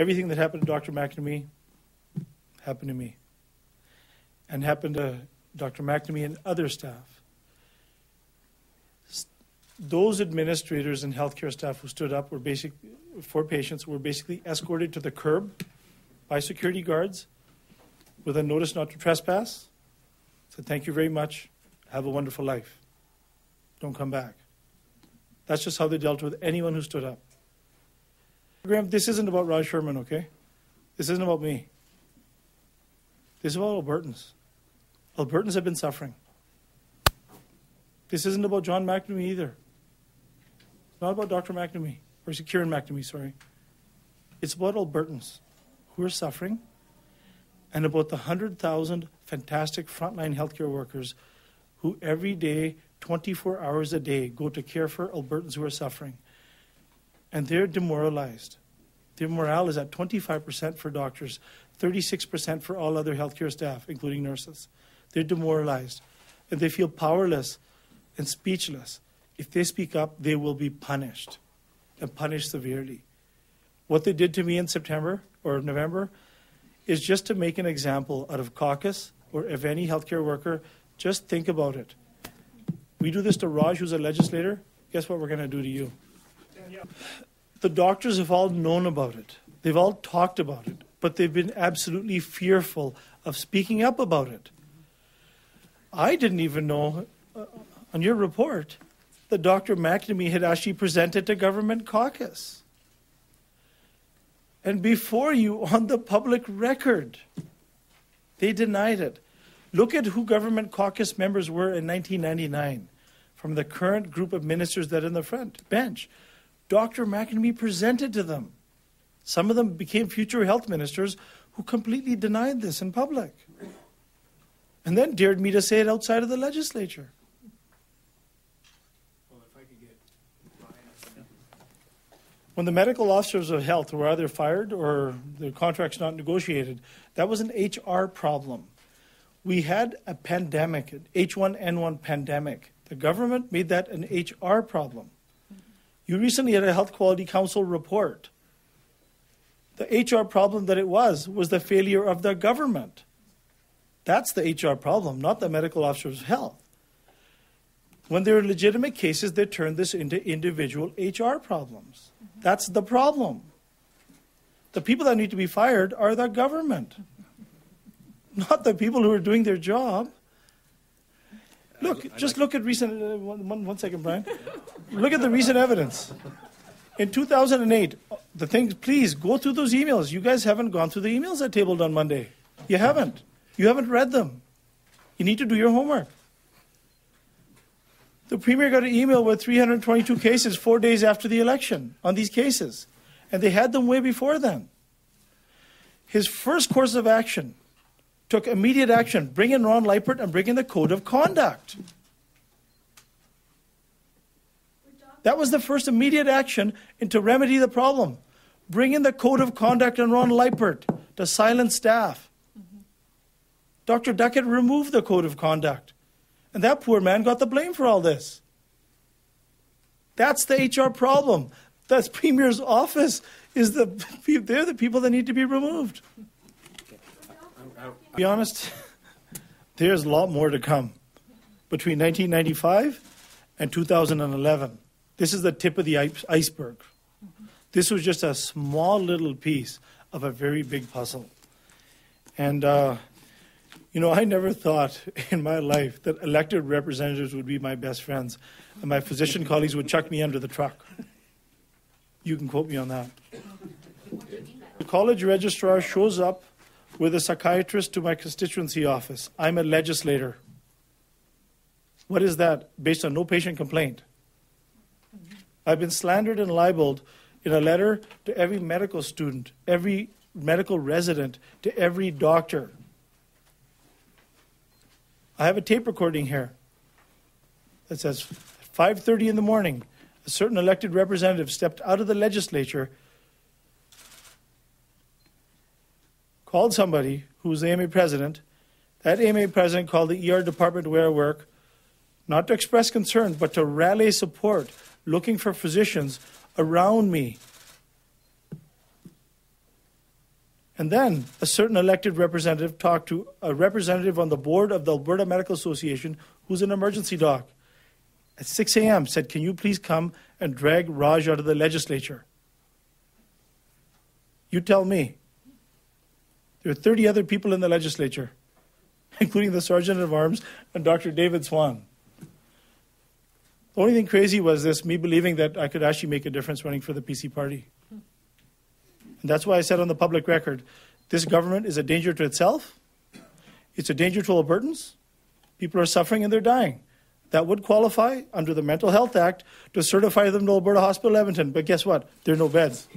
everything that happened to Dr. McNamee happened to me. And happened to Dr. McNamee and other staff. Those administrators and healthcare staff who stood up for patients were basically escorted to the curb by security guards with a notice not to trespass. Said, thank you very much. Have a wonderful life. Don't come back. That's just how they dealt with anyone who stood up. Graham, this isn't about Raj Sherman, okay? This isn't about me. This is about Albertans. Albertans have been suffering. This isn't about John McNamee either. It's not about Dr. McNamee, or Kieran McNamee, sorry. It's about Albertans who are suffering, and about the 100,000 fantastic frontline healthcare workers who every day, 24 hours a day, go to care for Albertans who are suffering. And they're demoralized. Their morale is at 25% for doctors, 36% for all other healthcare staff, including nurses. They're demoralized, and they feel powerless and speechless. If they speak up, they will be punished, and punished severely. What they did to me in September or November is just to make an example out of caucus or of any healthcare worker. Just think about it. We do this to Raj, who's a legislator. Guess what we're going to do to you? The doctors have all known about it. They've all talked about it, but they've been absolutely fearful of speaking up about it. I didn't even know, on your report, that Dr. McNamee had actually presented to government caucus. And before you, on the public record, they denied it. Look at who government caucus members were in 1999 from the current group of ministers that are in the front bench. Dr. McNamee presented to them. Some of them became future health ministers who completely denied this in public. And then dared me to say it outside of the legislature. Well, if I could get Brian. When the medical officers of health were either fired or their contracts not negotiated, that was an HR problem. We had a pandemic, an H1N1 pandemic. The government made that an HR problem. You recently had a Health Quality Council report. The HR problem that it was the failure of the government. That's the HR problem, not the medical officers of health. When there are legitimate cases, they turn this into individual HR problems. That's the problem. The people that need to be fired are the government, not the people who are doing their job. Look, just look at recent, one second, Brian. Look at the recent evidence. In 2008, the things, please go through those emails. You guys haven't gone through the emails I tabled on Monday. You haven't. You haven't read them. You need to do your homework. The Premier got an email with 322 cases 4 days after the election on these cases. And they had them way before then. His first course of action took immediate action, bring in Ron Leipert and bring in the Code of Conduct. That was the first immediate action to remedy the problem. Bring in the Code of Conduct and Ron Leipert to silence staff. Dr. Duckett removed the Code of Conduct. And that poor man got the blame for all this. That's the HR problem. That's Premier's office. They're the people that need to be removed. To be honest, there's a lot more to come between 1995 and 2011. This is the tip of the iceberg. This was just a small little piece of a very big puzzle. And, I never thought in my life that elected representatives would be my best friends and my physician colleagues would chuck me under the truck. You can quote me on that. The college registrar shows up with a psychiatrist to my constituency office. I'm a legislator. What is that? Based on no patient complaint. I've been slandered and libeled in a letter to every medical student, every medical resident, to every doctor. I have a tape recording here that says 5:30 in the morning, a certain elected representative stepped out of the legislature, called somebody who was the AMA president. That AMA president called the ER department where I work, not to express concern, but to rally support, looking for physicians around me. And then a certain elected representative talked to a representative on the board of the Alberta Medical Association who's an emergency doc. At 6 a.m. said, can you please come and drag Raj out of the legislature? You tell me. There are 30 other people in the legislature, including the Sergeant of Arms and Dr. David Swan. The only thing crazy was this, me believing that I could actually make a difference running for the PC party. And that's why I said on the public record, this government is a danger to itself. It's a danger to Albertans. People are suffering and they're dying. That would qualify under the Mental Health Act to certify them to Alberta Hospital Edmonton. But guess what? There are no beds.